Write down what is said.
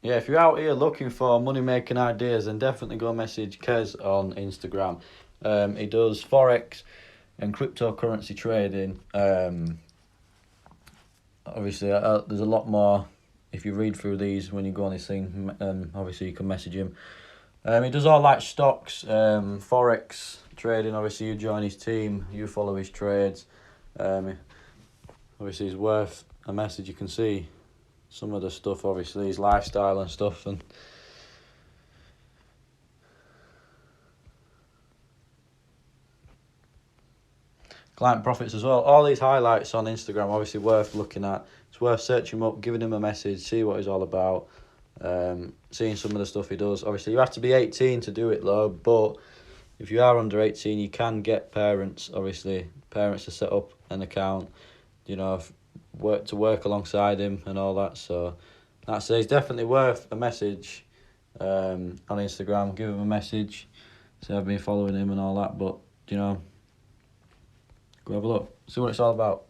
Yeah, if you're out here looking for money making ideas, then definitely go message Kez on Instagram. He does forex and cryptocurrency trading. Obviously, there's a lot more. If you read through these when you go on this thing, obviously you can message him. He does all like stocks, forex trading. Obviously, you join his team, you follow his trades. Obviously, he's worth a message. You can see some of the stuff, obviously his lifestyle and stuff, and client profits as well. All these highlights on Instagram, obviously worth looking at. It's worth searching him up, giving him a message, see what he's all about. Seeing some of the stuff he does. Obviously, you have to be 18 to do it though, but if you are under 18, you can get parents, obviously, parents to set up an account, work alongside him and all that. So that's it. It's definitely worth a message on Instagram. Give him a message. So I've been following him and all that, but, go have a look. See what it's all about.